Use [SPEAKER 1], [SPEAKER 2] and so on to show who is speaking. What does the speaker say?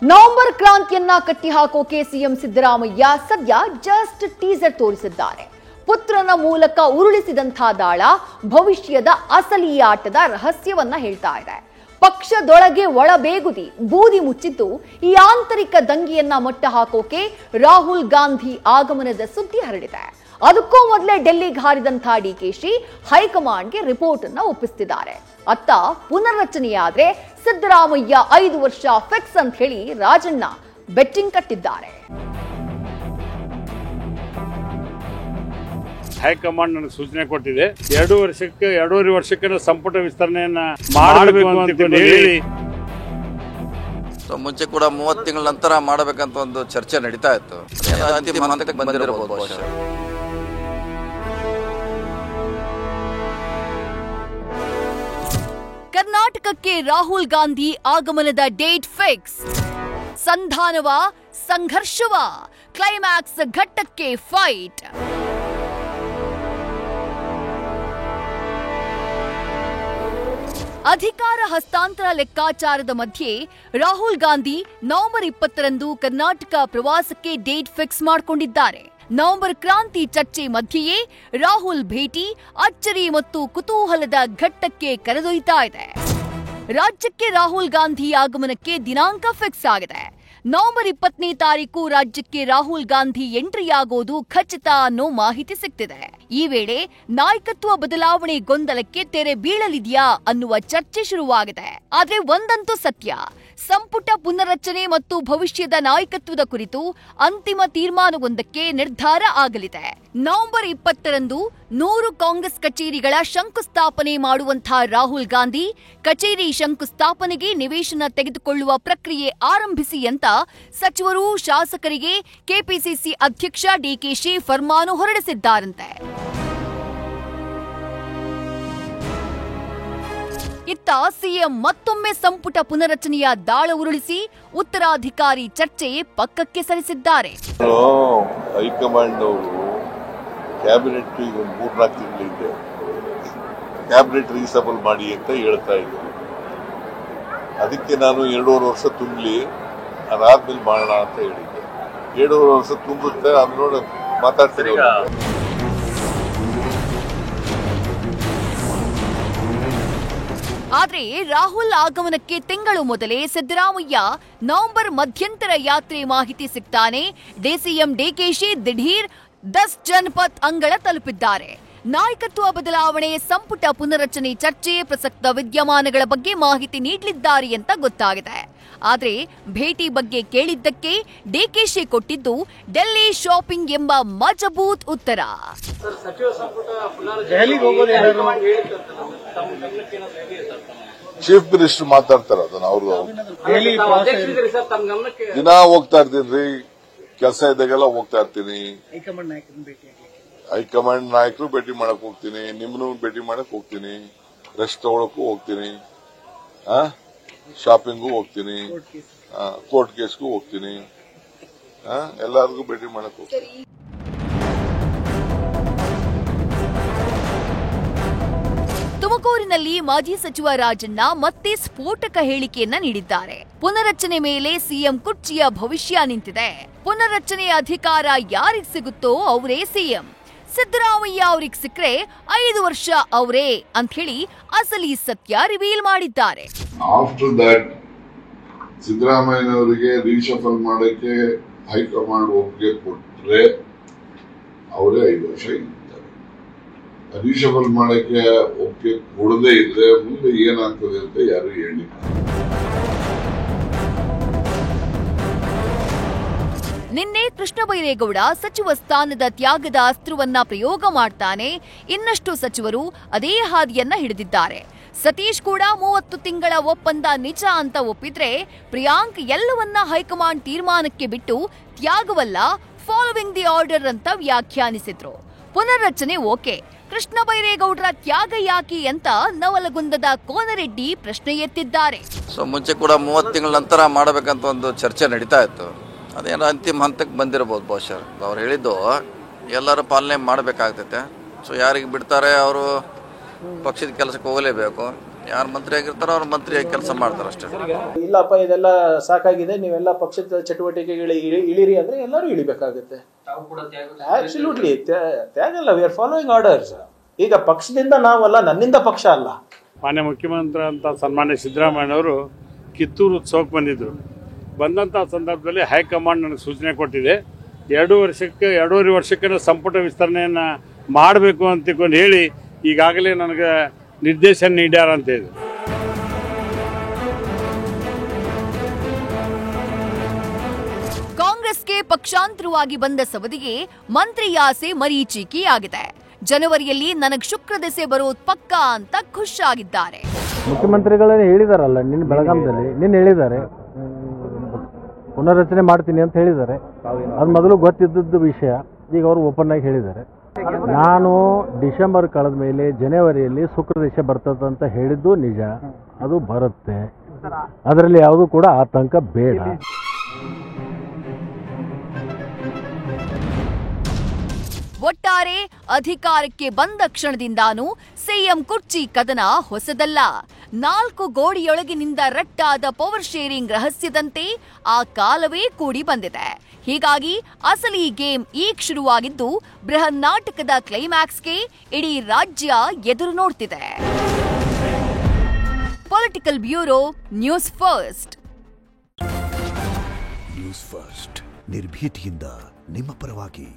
[SPEAKER 1] November ಕ್ರಾಂತಿಯನ್ನ ಕಟ್ಟಿಹಾಕೋಕೆ CM Siddaramaiah ಸದ್ಯ just teaser ತೋರಿಸಿದ್ದಾರೆ. ಪುತ್ರನ ಮೂಲಕ ಉರುಳಿಸಿದಂತಹ ದಾಳ ಭವಿಷ್ಯದ ಅಸಲಿ ಆಟದ ರಹಸ್ಯವನ್ನ ಹೇಳ್ತಾ ಇದೆ. ಪಕ್ಷದೊಳಗೆ ಒಳಬೇಗುದಿ ಬೂದಿ ಮುಚ್ಚಿದ್ದು ಈ ಆಂತರಿಕ ದಂಗೆಯನ್ನ ಮಟ್ಟ ಹಾಕೋಕೆ ರಾಹುಲ್ ಗಾಂಧಿ ಆಗಮನದ ಸುದ್ದಿ ಹರಡಿದೆ. ಅದಕ್ಕೂ ಮೊದಲೇ ಡೆಲ್ಲಿಗೆ ಹಾರಿದಂತಹ ಡಿಕೆಶಿ ಹೈಕಮಾಂಡ್ಗೆ ರಿಪೋರ್ಟ್ ಅನ್ನ ಒಪ್ಪಿಸುತ್ತಿದ್ದಾರೆ. ಅತ್ತ ಪುನರ್ರಚನೆಯಾದ್ರೆ ಸಿದ್ದರಾಮಯ್ಯ 5 ವರ್ಷ ಫಿಕ್ಸ್ ಅಂತ ಹೇಳಿ ರಾಜಣ್ಣ ಬೆಟ್ಟಿಂಗ್ ಕಟ್ಟಿದ್ದಾರೆ.
[SPEAKER 2] ಹೈಕಮಾಂಡ್ ನನಗೆ ಸೂಚನೆ ಕೊಟ್ಟಿದೆ. 2.5 ವರ್ಷಕ್ಕೆ ಸಂಪುಟ ವಿಸ್ತರಣೆಯನ್ನ ಮಾಡಬೇಕು ಅಂತ ಹೇಳಿ
[SPEAKER 3] ಮುಂಚೆ ಕೂಡ 30 ತಿಂಗಳ ನಂತರ ಮಾಡಬೇಕಂತ ಒಂದು ಚರ್ಚೆ ನಡೀತಾ ಇತ್ತು. ಅಂತಿಮ ಹಂತಕ್ಕೆ ಬಂದಿರಬಹುದು.
[SPEAKER 1] ಕರ್ನಾಟಕಕ್ಕೆ ರಾಹುಲ್ ಗಾಂಧಿ ಆಗಮನದ ಡೇಟ್ ಫಿಕ್ಸ್. ಸಂಧಾನವ, ಸಂಘರ್ಷವ, ಕ್ಲೈಮ್ಯಾಕ್ಸ್ ಘಟ್ಟಕ್ಕೆ ಫೈಟ್. ಅಧಿಕಾರ ಹಸ್ತಾಂತರ ಲೆಕ್ಕಾಚಾರದ ಮಧ್ಯೆ ರಾಹುಲ್ ಗಾಂಧಿ ನವೆಂಬರ್ 20ರಂದು ಕರ್ನಾಟಕ ಪ್ರವಾಸಕ್ಕೆ ಡೇಟ್ ಫಿಕ್ಸ್ ಮಾಡಿಕೊಂಡಿದ್ದಾರೆ. ನವೆಂಬರ್ ಕ್ರಾಂತಿ ಚರ್ಚೆ ಮಧ್ಯೆಯೇ ರಾಹುಲ್ ಭೇಟಿ ಅಚ್ಚರಿ ಮತ್ತು ಕುತೂಹಲದ ಘಟ್ಟಕ್ಕೆ ಕರೆದೊಯ್ತಾ ಇದೆ. ರಾಜ್ಯಕ್ಕೆ ರಾಹುಲ್ ಗಾಂಧಿ ಆಗಮನಕ್ಕೆ ದಿನಾಂಕ ಫಿಕ್ಸ್ ಆಗಿದೆ. ನವೆಂಬರ್ 20ನೇ ತಾರೀಕು ರಾಜ್ಯಕ್ಕೆ ರಾಹುಲ್ ಗಾಂಧಿ ಎಂಟ್ರಿಯಾಗೋದು ಖಚಿತ ಅನ್ನೋ ಮಾಹಿತಿ ಸಿಗ್ತಿದೆ. ಈ ವೇಳೆ ನಾಯಕತ್ವ ಬದಲಾವಣೆ ಗೊಂದಲಕ್ಕೆ ತೆರೆ ಬೀಳಲಿದೆಯಾ ಅನ್ನುವ ಚರ್ಚೆ ಶುರುವಾಗಿದೆ. ಆದ್ರೆ ಒಂದಂತೂ ಸತ್ಯ, ಸಂಪುಟ ಪುನರ್ರಚನೆ ಮತ್ತು ಭವಿಷ್ಯದ ನಾಯಕತ್ವದ ಕುರಿತು ಅಂತಿಮ ತೀರ್ಮಾನವೊಂದಕ್ಕೆ ನಿರ್ಧಾರ ಆಗಲಿದೆ. ನವೆಂಬರ್ 20ರಂದು 100 ಕಾಂಗ್ರೆಸ್ ಕಚೇರಿಗಳ ಶಂಕುಸ್ಥಾಪನೆ ಮಾಡುವಂತಹ ರಾಹುಲ್ ಗಾಂಧಿ ಕಚೇರಿ ಶಂಕುಸ್ಥಾಪನೆಗೆ ನಿವೇಶನ ತೆಗೆದುಕೊಳ್ಳುವ ಪ್ರಕ್ರಿಯೆ ಆರಂಭಿಸಿ ಅಂತ ಸಚಿವರು, ಶಾಸಕರಿಗೆ ಕೆಪಿಸಿಸಿ ಅಧ್ಯಕ್ಷ ಡಿಕೆಶಿ ಫರ್ಮಾನು ಹೊರಡಿಸಿದ್ದಾರಂತೆ. ಇತ್ತ ಸಿಎಂ ಮತ್ತೊಮ್ಮೆ ಸಂಪುಟ ಪುನರಚನೆಯ ದಾಳ ಉರುಳಿಸಿ ಉತ್ತರಾಧಿಕಾರಿ ಚರ್ಚೆ ಪಕ್ಕಕ್ಕೆ ಸರಿಸಿದ್ದಾರೆ.
[SPEAKER 4] ಹೈಕಮಾಂಡ್ ಅವರು ಕ್ಯಾಬಿನೆಟ್ 3-4 ತಿಂಗಳಿಂದ ಕ್ಯಾಬಿನೆಟ್ ರೀಸಬಲ್ ಮಾಡಿ ಅಂತ ಹೇಳ್ತಾ ಇದ್ದಾರೆ. ಅದಕ್ಕೆ ನಾನು 2.5 ವರ್ಷ ತುಂಬಲಿ, ಅದಾದ್ಮೇಲೆ ಮಾಡೋಣ ಅಂತ ಹೇಳಿದ್ದೆ. 2.5 ವರ್ಷ ತುಂಬುತ್ತೆ, ಅದು ನೋಡಿ ಮಾತಾಡ್ತೀನಿ.
[SPEAKER 1] ಆದ್ರೆ ರಾಹುಲ್ ಆಗಮನಕ್ಕೆ ತಿಂಗಳು ಮೊದಲೇ ಸಿದ್ದರಾಮಯ್ಯ ನವೆಂಬರ್ ಮಧ್ಯಂತರ ಯಾತ್ರೆ ಮಾಹಿತಿ ಸಿಗ್ತಾನೆ ಡಿಸಿಎಂ ಡಿಕೆಶಿ ದಿಢೀರ್ 10 ಜನಪತ್ ಅಂಗಳ ತಲುಪಿದ್ದಾರೆ. ನಾಯಕತ್ವ ಬದಲಾವಣೆ, ಸಂಪುಟ ಪುನರಚನೆ ಚರ್ಚೆ, ಪ್ರಸಕ್ತ ವಿದ್ಯಮಾನಗಳ ಬಗ್ಗೆ ಮಾಹಿತಿ ನೀಡಲಿದ್ದಾರೆ ಅಂತ ಗೊತ್ತಾಗಿದೆ. ಆದ್ರೆ ಭೇಟಿ ಬಗ್ಗೆ ಕೇಳಿದ್ದಕ್ಕೆ ಡಿಕೆಶಿ ಕೊಟ್ಟಿದ್ದು ಡೆಲ್ಲಿ ಶಾಪಿಂಗ್ ಎಂಬ ಮಜಬೂತ್ ಉತ್ತರ.
[SPEAKER 4] ಚೀಫ್ ಮಿನಿಸ್ಟರ್ ಮಾತಾಡ್ತಾರ, ಅದನ್ನ ಅವ್ರು ದಿನ ಹೋಗ್ತಾ ಇರ್ತೀನಿ, ಕೆಲಸ ಇದ್ದಾಗೆಲ್ಲ ಹೋಗ್ತಾ ಇರ್ತೀನಿ. ಹೈಕಮಾಂಡ್ ನಾಯಕರು ಭೇಟಿ ಮಾಡಕ್ ಹೋಗ್ತೀನಿ, ನಿಮ್ಮನ್ನು ಭೇಟಿ ಮಾಡಕ್ ಹೋಗ್ತೀನಿ, ರೆಸ್ಟ್ ತಗೊಳಕ್ಕೂ ಹೋಗ್ತೀನಿ, ಶಾಪಿಂಗು ಹೋಗ್ತೀನಿ, ಕೋರ್ಟ್ ಕೇಸ್ಗೂ ಹೋಗ್ತೀನಿ, ಎಲ್ಲರಿಗೂ ಭೇಟಿ ಮಾಡಕ್ ಹೋಗ್ತೀನಿ.
[SPEAKER 1] ತುಮಕೂರಿನಲ್ಲಿ ಮಾಜಿ ಸಚಿವ ರಾಜಣ್ಣ ಮತ್ತೆ ಸ್ಫೋಟಕ ಹೇಳಿಕೆಯನ್ನ ನೀಡಿದ್ದಾರೆ. ಪುನರಚನೆ ಮೇಲೆ ಸಿಎಂ ಕುರ್ಚಿಯ ಭವಿಷ್ಯ ನಿಂತಿದೆ. ಪುನರ್ರಚನೆಯ ಅಧಿಕಾರ ಯಾರಿಗೆ ಸಿಗುತ್ತೋ ಅವರೇ ಸಿಎಂ. ಸಿದ್ದರಾಮಯ್ಯ ಅವ್ರಿಗೆ ಸಿಕ್ಕರೆ 5 ವರ್ಷ ಅವರೇ ಅಂತ ಹೇಳಿ ಅಸಲಿ ಸತ್ಯ ರಿವೀಲ್ ಮಾಡಿದ್ದಾರೆ.
[SPEAKER 4] ಆಫ್ಟರ್ ದಟ್ ಸಿದ್ದರಾಮಯ್ಯನವರಿಗೆ ರೀಶಫಲ್ ಮಾಡಕ್ಕೆ ಹೈಕಮಾಂಡ್ ಒಪ್ಪಿಗೆ ಕೊಟ್ಟರೆ ಅವರೇ 5 ವರ್ಷ ಇರ್ತಾರೆ. ರೀಶಫಲ್ ಮಾಡಕ್ಕೆ ಒಪ್ಪಿಗೆ ಕೊಡದೇ ಇದ್ರೆ ಮುಂದೆ ಏನಾಗ್ತದೆ ಅಂತ ಯಾರು ಹೇಳಿ.
[SPEAKER 1] ನಿನ್ನೆ ಕೃಷ್ಣ ಬೈರೇಗೌಡ ಸಚಿವ ಸ್ಥಾನದ ತ್ಯಾಗದ ಅಸ್ತ್ರವನ್ನ ಪ್ರಯೋಗ ಮಾಡ್ತಾನೆ. ಇನ್ನಷ್ಟು ಸಚಿವರು ಅದೇ ಹಾದಿಯನ್ನ ಹಿಡಿದಿದ್ದಾರೆ. ಸತೀಶ್ ಕೂಡ 30 ತಿಂಗಳ ಒಪ್ಪಂದ ನಿಜ ಅಂತ ಒಪ್ಪಿದ್ರೆ, ಪ್ರಿಯಾಂಕ್ ಎಲ್ಲವನ್ನ ಹೈಕಮಾಂಡ್ ತೀರ್ಮಾನಕ್ಕೆ ಬಿಟ್ಟು ತ್ಯಾಗವಲ್ಲ, ಫಾಲೋವಿಂಗ್ ದಿ ಆರ್ಡರ್ ಅಂತ ವ್ಯಾಖ್ಯಾನಿಸಿದ್ರು. ಪುನರ್ರಚನೆ ಓಕೆ, ಕೃಷ್ಣ ಬೈರೇಗೌಡರ ತ್ಯಾಗ ಯಾಕೆ ಅಂತ ನವಲಗುಂದದ ಕೋನರೆಡ್ಡಿ ಪ್ರಶ್ನೆ ಎತ್ತಿದ್ದಾರೆ.
[SPEAKER 3] ಮುಂಚೆ ಕೂಡ 30 ತಿಂಗಳ ನಂತರ ಮಾಡಬೇಕಂತ ಒಂದು ಚರ್ಚೆ ನಡೀತಾ ಇತ್ತು. ಅದೇನೋ ಅಂತಿಮ ಹಂತಕ್ಕೆ ಬಂದಿರಬಹುದು ಬಹುಶಃ. ಅವ್ರು ಹೇಳಿದ್ದು ಎಲ್ಲರೂ ಪಾಲನೆ ಮಾಡಬೇಕಾಗ್ತೈತೆ. ಯಾರಿಗೆ ಬಿಡ್ತಾರೆ ಅವರು ಪಕ್ಷದ ಕೆಲಸಕ್ಕೆ ಹೋಗಲೇಬೇಕು. ಯಾರು ಮಂತ್ರಿ ಆಗಿರ್ತಾರೋ ಅವ್ರು ಮಂತ್ರಿಯಾಗಿ ಕೆಲಸ ಮಾಡ್ತಾರೆ ಅಷ್ಟೇ.
[SPEAKER 5] ಇಲ್ಲಪ್ಪ ಇದೆಲ್ಲ ಸಾಕಾಗಿದೆ, ನೀವೆಲ್ಲ ಪಕ್ಷದ ಚಟುವಟಿಕೆಗಳು ಇಳಿರಿ ಅಂದ್ರೆ ಎಲ್ಲರೂ ಇಳಿಬೇಕಾಗುತ್ತೆ. ಅಬ್ಸಲ್ಯೂಟ್ಲಿ ತ್ಯಾಗ ಅಲ್ಲ, ವಿ ಆರ್ ಫಾಲೋಯಿಂಗ್ ಆರ್ಡರ್ಸ್. ಈಗ ಪಕ್ಷದಿಂದ ನಾವಲ್ಲ, ನನ್ನಿಂದ ಪಕ್ಷ ಅಲ್ಲ.
[SPEAKER 2] ಮಾನ್ಯ ಮುಖ್ಯಮಂತ್ರಿ ಅಂತ ಸನ್ಮಾನ್ಯ ಸಿದ್ದರಾಮಯ್ಯನವರು ಕಿತ್ತೂರು ಉತ್ಸವಕ್ಕೆ ಬಂದಿದ್ದರು. ಬಂದಂಥ ಸಂದರ್ಭದಲ್ಲಿ ಹೈಕಮಾಂಡ್ ನನಗೆ ಸೂಚನೆ ಕೊಟ್ಟಿದೆ, 2.5 ವರ್ಷಕ್ಕೆ ಸಂಪುಟ ವಿಸ್ತರಣೆಯನ್ನು ಮಾಡಬೇಕು ಅಂತಕೊಂಡು ಹೇಳಿ ಈಗಾಗಲೇ ನನಗೆ ನಿರ್ದೇಶನ ನೀಡ್ಯಾರ ಅಂತ ಇದೆ.
[SPEAKER 1] ಕಾಂಗ್ರೆಸ್ಗೆ ಪಕ್ಷಾಂತರವಾಗಿ ಬಂದ ಸವದಿಗೆ ಮಂತ್ರಿಯಾಸೆ ಮರೀಚಿಕೆಯಾಗಿದೆ. ಜನವರಿಯಲ್ಲಿ ನನಗೆ ಶುಕ್ರ ದೆಸೆ ಬರೋದು ಪಕ್ಕಾ ಅಂತ ಖುಷಿಯಾಗಿದ್ದಾರೆ.
[SPEAKER 6] ಮುಖ್ಯಮಂತ್ರಿಗಳೇ ಹೇಳಿದಾರಲ್ಲ, ನಿನ್ನೆ ಬೆಳಗಾಂದಲ್ಲಿ ಹೇಳಿದ್ದಾರೆ ಪುನರ್ರಚನೆ ಮಾಡ್ತೀನಿ ಅಂತ ಹೇಳಿದ್ದಾರೆ. ಅದು ಮೊದಲು ಗೊತ್ತಿದ್ದದ್ದು ವಿಷಯ, ಈಗ ಅವರು ಓಪನ್ ಆಗಿ ಹೇಳಿದ್ದಾರೆ. ನಾನು ಡಿಸೆಂಬರ್ ಕಳೆದ ಮೇಲೆ ಜನವರಿಯಲ್ಲಿ ಶುಕ್ರ ದಶೆ ಬರ್ತದಂತ ಹೇಳಿದ್ದು ನಿಜ, ಅದು ಬರುತ್ತೆ, ಅದರಲ್ಲಿ ಯಾವುದು ಕೂಡ ಆತಂಕ ಬೇಡ.
[SPEAKER 1] ಒಟ್ಟಾರೆ ಅಧಿಕಾರಕ್ಕೆ ಬಂದ ಕ್ಷಣದಿಂದಾನೂ ಸಿಎಂ ಕುರ್ಚಿ ಕದನ ಹೊಸದಲ್ಲ. 4 ಗೋಡೆಯೊಳಗಿನಿಂದ ರಟ್ಟಾದ ಪವರ್ ಶೇರಿಂಗ್ ರಹಸ್ಯದಂತೆ ಆ ಕಾಲವೇ ಕೂಡಿ ಬಂದಿದೆ. ಹೀಗಾಗಿ ಅಸಲಿ ಗೇಮ್ ಈಗ ಶುರುವಾಗಿದ್ದು ಬೃಹನ್ ನಾಟಕದ ಕ್ಲೈಮ್ಯಾಕ್ಸ್ಗೆ ಇಡೀ ರಾಜ್ಯ ಎದುರು ನೋಡ್ತಿದೆ. Political bureau, news first.
[SPEAKER 7] News first ನಿರ್ಭೀತಿಯಿಂದ ನಿಮ್ಮ ಪರವಾಗಿ.